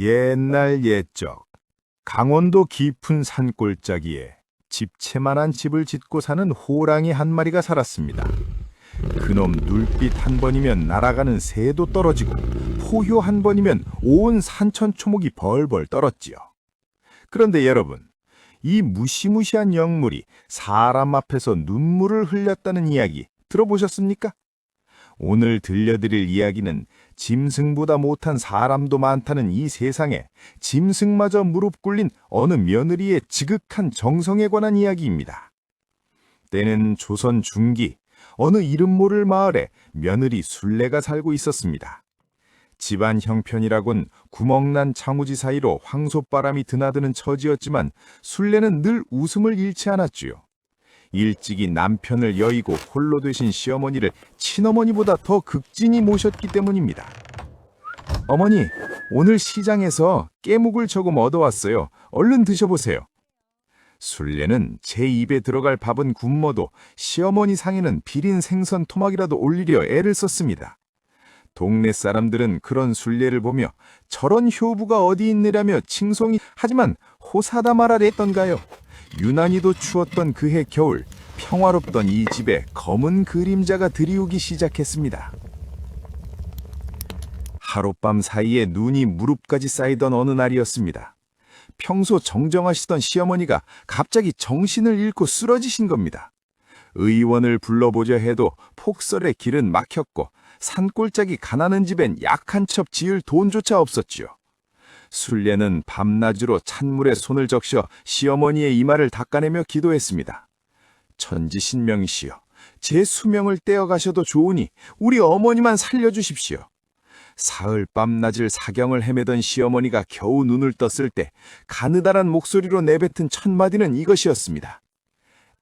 옛날 옛적 강원도 깊은 산골짜기에 집채만한 집을 짓고 사는 호랑이 한 마리가 살았습니다. 그놈 눈빛 한 번이면 날아가는 새도 떨어지고 포효 한 번이면 온 산천초목이 벌벌 떨었지요. 그런데 여러분, 이 무시무시한 영물이 사람 앞에서 눈물을 흘렸다는 이야기 들어보셨습니까? 오늘 들려드릴 이야기는 짐승보다 못한 사람도 많다는 이 세상에 짐승마저 무릎 꿇린 어느 며느리의 지극한 정성에 관한 이야기입니다. 때는 조선 중기 어느 이름 모를 마을에 며느리 순례가 살고 있었습니다. 집안 형편이라곤 구멍난 창우지 사이로 황소바람이 드나드는 처지였지만 순례는 늘 웃음을 잃지 않았지요. 일찍이 남편을 여의고 홀로 되신 시어머니를 친어머니보다 더 극진히 모셨기 때문입니다. 어머니, 오늘 시장에서 깨묵을 조금 얻어왔어요. 얼른 드셔보세요. 순례는 제 입에 들어갈 밥은 굶어도 시어머니 상에는 비린 생선 토막이라도 올리려 애를 썼습니다. 동네 사람들은 그런 순례를 보며 저런 효부가 어디 있느라며 칭송이 하지만 호사다 말아랬던가요? 유난히도 추웠던 그해 겨울, 평화롭던 이 집에 검은 그림자가 드리우기 시작했습니다. 하룻밤 사이에 눈이 무릎까지 쌓이던 어느 날이었습니다. 평소 정정하시던 시어머니가 갑자기 정신을 잃고 쓰러지신 겁니다. 의원을 불러보려 해도 폭설에 길은 막혔고 산골짜기 가난한 집엔 약한 첩 지을 돈조차 없었지요. 순례는 밤낮으로 찬물에 손을 적셔 시어머니의 이마를 닦아내며 기도했습니다. 천지신명이시여, 제 수명을 떼어가셔도 좋으니 우리 어머니만 살려주십시오. 사흘 밤낮을 사경을 헤매던 시어머니가 겨우 눈을 떴을 때 가느다란 목소리로 내뱉은 첫 마디는 이것이었습니다.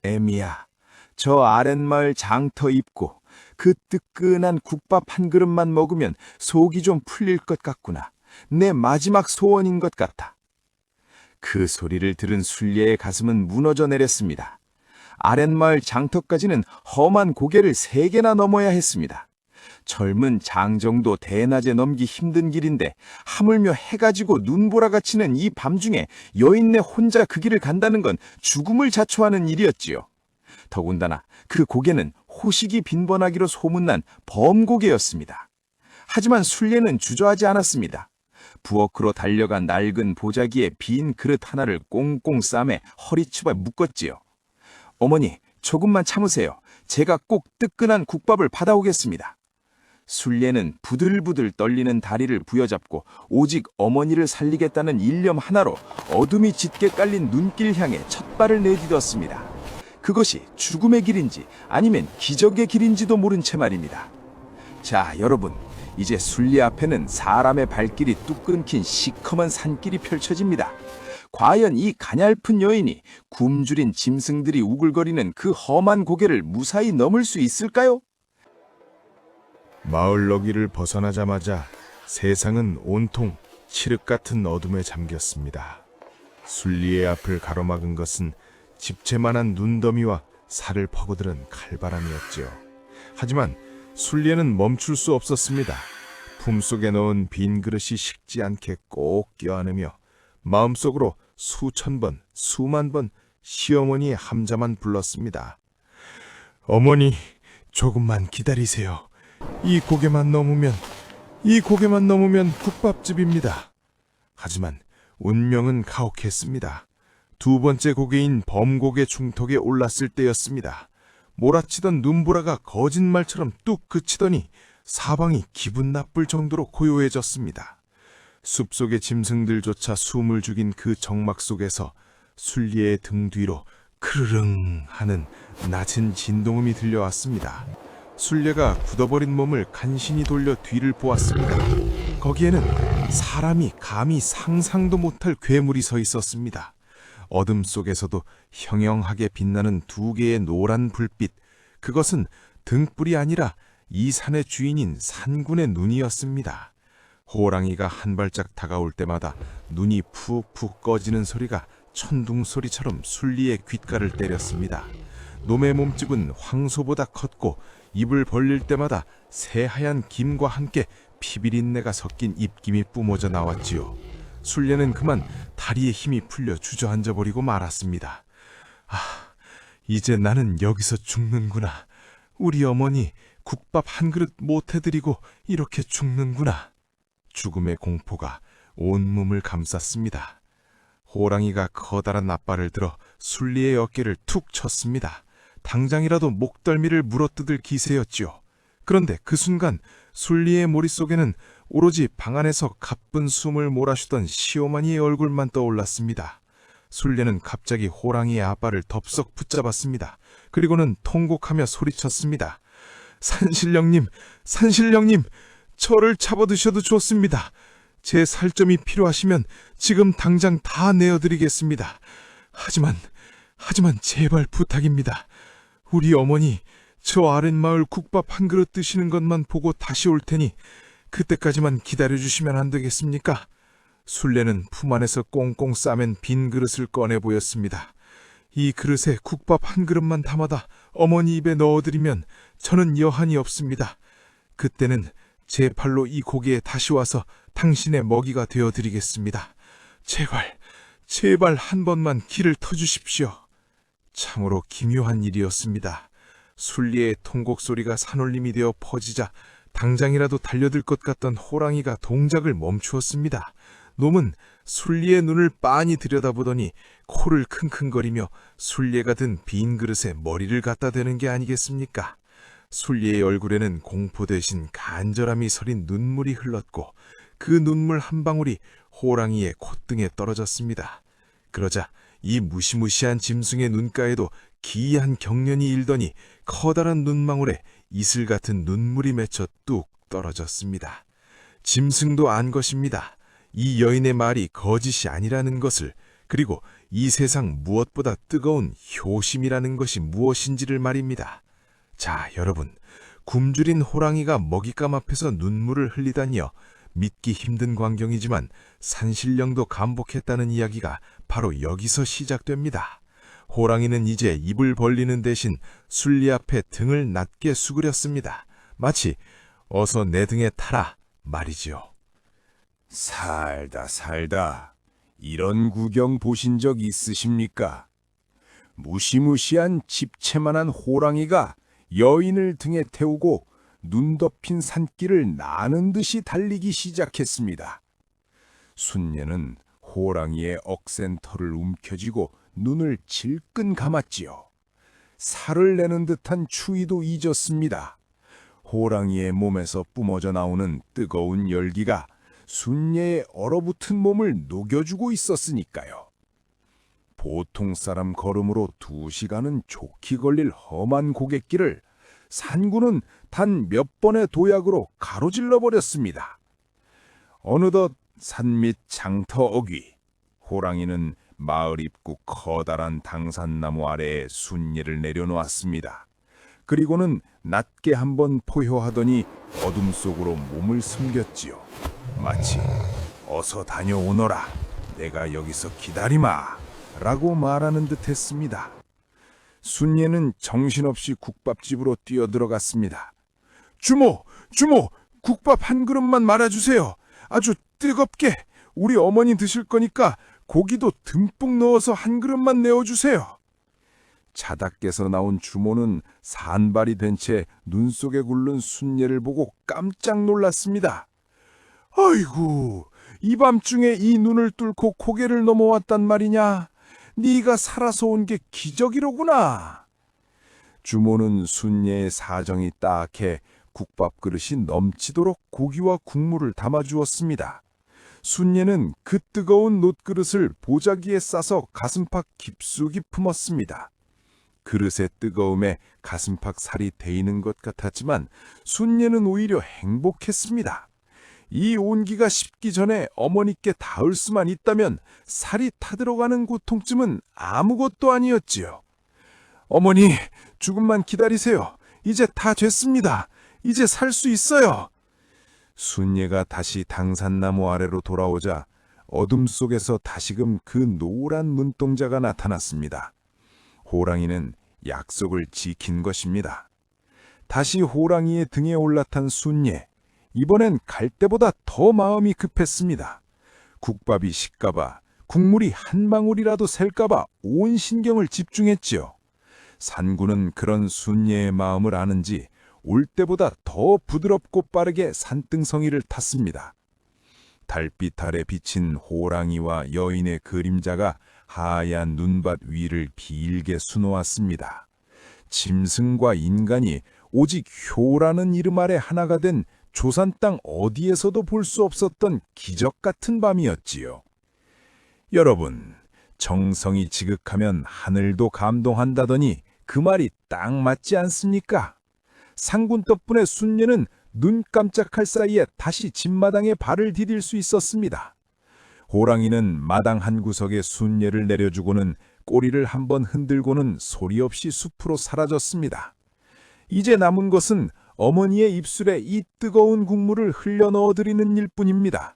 애미야, 저 아랫마을 장터 입고 그 뜨끈한 국밥 한 그릇만 먹으면 속이 좀 풀릴 것 같구나. 내 마지막 소원인 것 같아. 그 소리를 들은 순례의 가슴은 무너져 내렸습니다. 아랫마을 장터까지는 험한 고개를 3개나 넘어야 했습니다. 젊은 장정도 대낮에 넘기 힘든 길인데 하물며 해가 지고 눈보라가 치는 이 밤중에 여인네 혼자 그 길을 간다는 건 죽음을 자초하는 일이었지요. 더군다나 그 고개는 호식이 빈번하기로 소문난 범고개였습니다. 하지만 순례는 주저하지 않았습니다. 부엌으로 달려간 낡은 보자기에 빈 그릇 하나를 꽁꽁 싸매 허리춤에 묶었지요. 어머니, 조금만 참으세요. 제가 꼭 뜨끈한 국밥을 받아오겠습니다. 순례는 부들부들 떨리는 다리를 부여잡고 오직 어머니를 살리겠다는 일념 하나로 어둠이 짙게 깔린 눈길 향해 첫 발을 내딛었습니다. 그것이 죽음의 길인지 아니면 기적의 길인지도 모른 채 말입니다. 자, 여러분, 이제 순례 앞에는 사람의 발길이 뚝 끊긴 시커먼 산길이 펼쳐집니다. 과연 이 가냘픈 여인이 굶주린 짐승들이 우글거리는 그 험한 고개를 무사히 넘을 수 있을까요? 마을 너귀를 벗어나자마자 세상은 온통 칠흑 같은 어둠에 잠겼습니다. 순리의 앞을 가로막은 것은 집채만한 눈더미와 살을 퍼고드는 칼바람이었지요. 하지만 순례는 멈출 수 없었습니다. 품속에 넣은 빈 그릇이 식지 않게 꼭 껴안으며 마음속으로 수천 번, 수만 번 시어머니의 함자만 불렀습니다. 어머니, 조금만 기다리세요. 이 고개만 넘으면 국밥집입니다. 하지만 운명은 가혹했습니다. 두 번째 고개인 범고개 중턱에 올랐을 때였습니다. 몰아치던 눈보라가 거짓말처럼 뚝 그치더니 사방이 기분 나쁠 정도로 고요해졌습니다. 숲속의 짐승들조차 숨을 죽인 그 정막 속에서 순례의 등 뒤로 크르릉 하는 낮은 진동음이 들려왔습니다. 순례가 굳어버린 몸을 간신히 돌려 뒤를 보았습니다. 거기에는 사람이 감히 상상도 못할 괴물이 서 있었습니다. 어둠 속에서도 형형하게 빛나는 2개의 노란 불빛, 그것은 등불이 아니라 이 산의 주인인 산군의 눈이었습니다. 호랑이가 한 발짝 다가올 때마다 눈이 푹푹 꺼지는 소리가 천둥 소리처럼 순리의 귓가를 때렸습니다. 놈의 몸집은 황소보다 컸고 입을 벌릴 때마다 새하얀 김과 함께 피비린내가 섞인 입김이 뿜어져 나왔지요. 순례는 그만 다리에 힘이 풀려 주저앉아 버리고 말았습니다. 아, 이제 나는 여기서 죽는구나. 우리 어머니 국밥 한 그릇 못 해드리고 이렇게 죽는구나. 죽음의 공포가 온몸을 감쌌습니다. 호랑이가 커다란 앞발을 들어 순리의 어깨를 툭 쳤습니다. 당장이라도 목덜미를 물어뜯을 기세였지요. 그런데 그 순간 순리의 머릿속에는 오로지 방 안에서 가쁜 숨을 몰아쉬던 시어머니의 얼굴만 떠올랐습니다. 순례는 갑자기 호랑이의 앞발을 덥석 붙잡았습니다. 그리고는 통곡하며 소리쳤습니다. 산신령님, 산신령님, 저를 잡아드셔도 좋습니다. 제 살점이 필요하시면 지금 당장 다 내어드리겠습니다. 하지만 제발 부탁입니다. 우리 어머니 저 아랫마을 국밥 한 그릇 드시는 것만 보고 다시 올 테니 그때까지만 기다려주시면 안 되겠습니까? 순례는 품 안에서 꽁꽁 싸맨 빈 그릇을 꺼내 보였습니다. 이 그릇에 국밥 한 그릇만 담아다 어머니 입에 넣어드리면 저는 여한이 없습니다. 그때는 제 팔로 이 고기에 다시 와서 당신의 먹이가 되어드리겠습니다. 제발 한 번만 길을 터주십시오. 참으로 기묘한 일이었습니다. 순리의 통곡 소리가 산울림이 되어 퍼지자 당장이라도 달려들 것 같던 호랑이가 동작을 멈추었습니다. 놈은 순리의 눈을 빤히 들여다보더니 코를 킁킁거리며 순리가 든 빈 그릇에 머리를 갖다 대는 게 아니겠습니까? 순리의 얼굴에는 공포 대신 간절함이 서린 눈물이 흘렀고 그 눈물 한 방울이 호랑이의 콧등에 떨어졌습니다. 그러자 이 무시무시한 짐승의 눈가에도 기이한 경련이 일더니 커다란 눈망울에 이슬 같은 눈물이 맺혀 뚝 떨어졌습니다. 짐승도 안 것입니다. 이 여인의 말이 거짓이 아니라는 것을, 그리고 이 세상 무엇보다 뜨거운 효심이라는 것이 무엇인지를 말입니다. 자, 여러분, 굶주린 호랑이가 먹잇감 앞에서 눈물을 흘리다니요. 믿기 힘든 광경이지만 산신령도 감복했다는 이야기가 바로 여기서 시작됩니다. 호랑이는 이제 입을 벌리는 대신 순리 앞에 등을 낮게 수그렸습니다. 마치 어서 내 등에 타라 말이지요. 살다 이런 구경 보신 적 있으십니까? 무시무시한 집채만한 호랑이가 여인을 등에 태우고 눈 덮인 산길을 나는 듯이 달리기 시작했습니다. 순례는 호랑이의 억센 털을 움켜쥐고 눈을 질끈 감았지요. 살을 내는 듯한 추위도 잊었습니다. 호랑이의 몸에서 뿜어져 나오는 뜨거운 열기가 순례의 얼어붙은 몸을 녹여주고 있었으니까요. 보통 사람 걸음으로 2시간은 좋게 걸릴 험한 고갯길을 산군은 단 몇 번의 도약으로 가로질러 버렸습니다. 어느덧 산밑 장터 어귀, 호랑이는 마을 입구 커다란 당산나무 아래에 순례를 내려놓았습니다. 그리고는 낮게 한번 포효하더니 어둠 속으로 몸을 숨겼지요. 마치 어서 다녀오너라, 내가 여기서 기다리마 라고 말하는 듯 했습니다. 순례는 정신없이 국밥집으로 뛰어들어갔습니다. 주모! 국밥 한 그릇만 말아주세요. 아주 뜨겁게. 우리 어머니 드실 거니까 고기도 듬뿍 넣어서 한 그릇만 내어주세요. 자닥께서 나온 주모는 산발이 된 채 눈 속에 굴른 순례를 보고 깜짝 놀랐습니다. 아이고, 이 밤중에 이 눈을 뚫고 고개를 넘어왔단 말이냐. 네가 살아서 온 게 기적이로구나. 주모는 순례의 사정이 딱해 국밥 그릇이 넘치도록 고기와 국물을 담아주었습니다. 순례는 그 뜨거운 놋그릇을 보자기에 싸서 가슴팍 깊숙이 품었습니다. 그릇의 뜨거움에 가슴팍 살이 데이는 것 같았지만 순례는 오히려 행복했습니다. 이 온기가 식기 전에 어머니께 닿을 수만 있다면 살이 타들어가는 고통쯤은 아무것도 아니었지요. 어머니, 조금만 기다리세요. 이제 다 됐습니다. 이제 살 수 있어요. 순례가 다시 당산나무 아래로 돌아오자 어둠 속에서 다시금 그 노란 눈동자가 나타났습니다. 호랑이는 약속을 지킨 것입니다. 다시 호랑이의 등에 올라탄 순례. 이번엔 갈 때보다 더 마음이 급했습니다. 국밥이 식까봐, 국물이 한 방울이라도 셀까봐 온 신경을 집중했지요. 산군은 그런 순례의 마음을 아는지 올 때보다 더 부드럽고 빠르게 산등성이를 탔습니다. 달빛 아래 비친 호랑이와 여인의 그림자가 하얀 눈밭 위를 길게 수놓았습니다. 짐승과 인간이 오직 효라는 이름 아래 하나가 된 조산 땅 어디에서도 볼 수 없었던 기적 같은 밤이었지요. 여러분, 정성이 지극하면 하늘도 감동한다더니 그 말이 딱 맞지 않습니까? 상군 덕분에 순례는 눈 깜짝할 사이에 다시 집마당에 발을 디딜 수 있었습니다. 호랑이는 마당 한 구석에 순례를 내려주고는 꼬리를 한번 흔들고는 소리 없이 숲으로 사라졌습니다. 이제 남은 것은 어머니의 입술에 이 뜨거운 국물을 흘려 넣어드리는 일뿐입니다.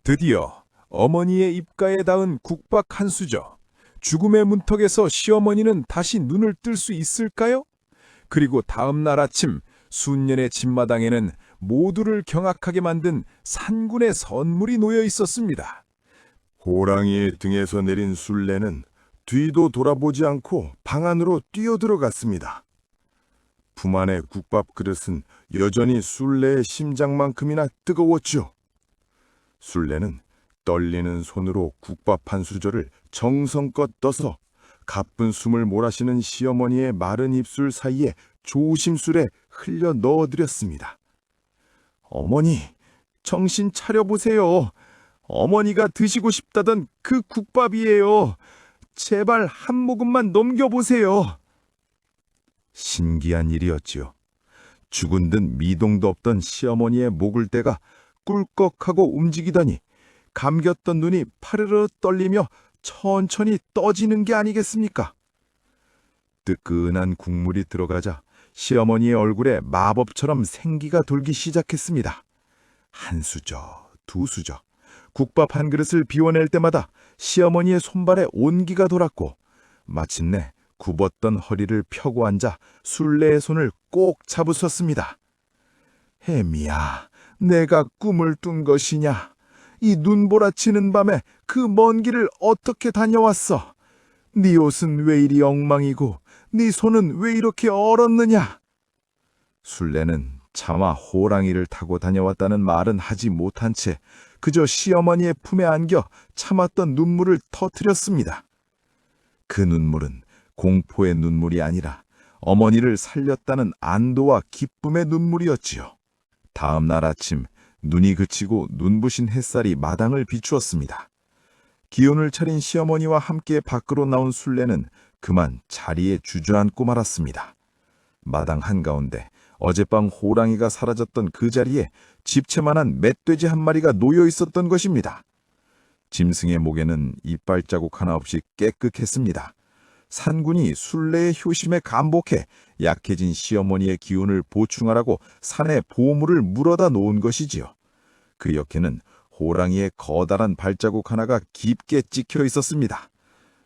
드디어 어머니의 입가에 닿은 국밥 한 수저. 죽음의 문턱에서 시어머니는 다시 눈을 뜰 수 있을까요? 그리고 다음 날 아침 순년의 집마당에는 모두를 경악하게 만든 산군의 선물이 놓여 있었습니다. 호랑이의 등에서 내린 순례는 뒤도 돌아보지 않고 방 안으로 뛰어들어갔습니다. 품 안의 국밥 그릇은 여전히 순례의 심장만큼이나 뜨거웠죠. 순례는 떨리는 손으로 국밥 한 수저를 정성껏 떠서 가쁜 숨을 몰아쉬는 시어머니의 마른 입술 사이에 조심스레 흘려 넣어드렸습니다. 어머니, 정신 차려보세요. 어머니가 드시고 싶다던 그 국밥이에요. 제발 한 모금만 넘겨보세요. 신기한 일이었지요. 죽은 듯 미동도 없던 시어머니의 목을 떼가 꿀꺽하고 움직이더니 감겼던 눈이 파르르 떨리며 천천히 떠지는 게 아니겠습니까? 뜨끈한 국물이 들어가자 시어머니의 얼굴에 마법처럼 생기가 돌기 시작했습니다. 한 수저, 두 수저, 국밥 한 그릇을 비워낼 때마다 시어머니의 손발에 온기가 돌았고 마침내 굽었던 허리를 펴고 앉아 순례의 손을 꼭 잡으셨습니다. 혜미야, 내가 꿈을 꾼 것이냐? 이 눈보라치는 밤에 그 먼 길을 어떻게 다녀왔어? 네 옷은 왜 이리 엉망이고 네 손은 왜 이렇게 얼었느냐? 순례는 차마 호랑이를 타고 다녀왔다는 말은 하지 못한 채 그저 시어머니의 품에 안겨 참았던 눈물을 터뜨렸습니다. 그 눈물은 공포의 눈물이 아니라 어머니를 살렸다는 안도와 기쁨의 눈물이었지요. 다음 날 아침 눈이 그치고 눈부신 햇살이 마당을 비추었습니다. 기운을 차린 시어머니와 함께 밖으로 나온 순례는 그만 자리에 주저앉고 말았습니다. 마당 한가운데 어젯밤 호랑이가 사라졌던 그 자리에 집채만한 멧돼지 한 마리가 놓여 있었던 것입니다. 짐승의 목에는 이빨 자국 하나 없이 깨끗했습니다. 산군이 순례의 효심에 감복해 약해진 시어머니의 기운을 보충하라고 산에 보물을 물어다 놓은 것이지요. 그 옆에는 호랑이의 커다란 발자국 하나가 깊게 찍혀 있었습니다.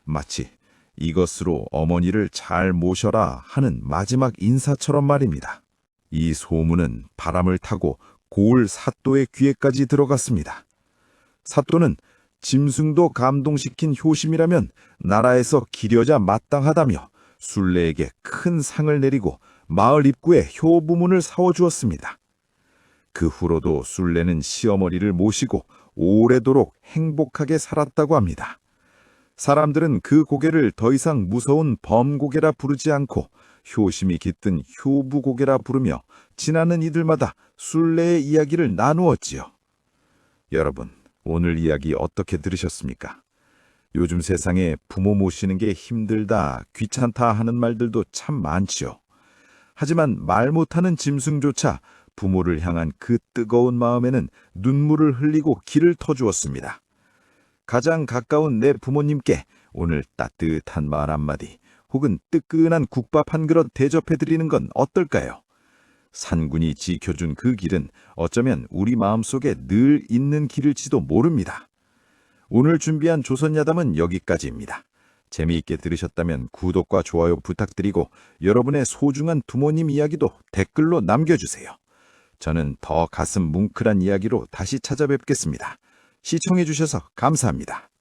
마치 이것으로 어머니를 잘 모셔라 하는 마지막 인사처럼 말입니다. 이 소문은 바람을 타고 고을 사또의 귀에까지 들어갔습니다. 사또는 짐승도 감동시킨 효심이라면 나라에서 기려자 마땅하다며 순례에게 큰 상을 내리고 마을 입구에 효부문을 사워주었습니다. 그 후로도 순례는 시어머니를 모시고 오래도록 행복하게 살았다고 합니다. 사람들은 그 고개를 더 이상 무서운 범고개라 부르지 않고 효심이 깃든 효부고개라 부르며 지나는 이들마다 순례의 이야기를 나누었지요. 여러분, 오늘 이야기 어떻게 들으셨습니까? 요즘 세상에 부모 모시는 게 힘들다, 귀찮다 하는 말들도 참 많지요. 하지만 말 못하는 짐승조차 부모를 향한 그 뜨거운 마음에는 눈물을 흘리고 기를 터주었습니다. 가장 가까운 내 부모님께 오늘 따뜻한 말 한마디 혹은 뜨끈한 국밥 한 그릇 대접해드리는 건 어떨까요? 산군이 지켜준 그 길은 어쩌면 우리 마음속에 늘 있는 길일지도 모릅니다. 오늘 준비한 조선야담은 여기까지입니다. 재미있게 들으셨다면 구독과 좋아요 부탁드리고 여러분의 소중한 부모님 이야기도 댓글로 남겨주세요. 저는 더 가슴 뭉클한 이야기로 다시 찾아뵙겠습니다. 시청해 주셔서 감사합니다.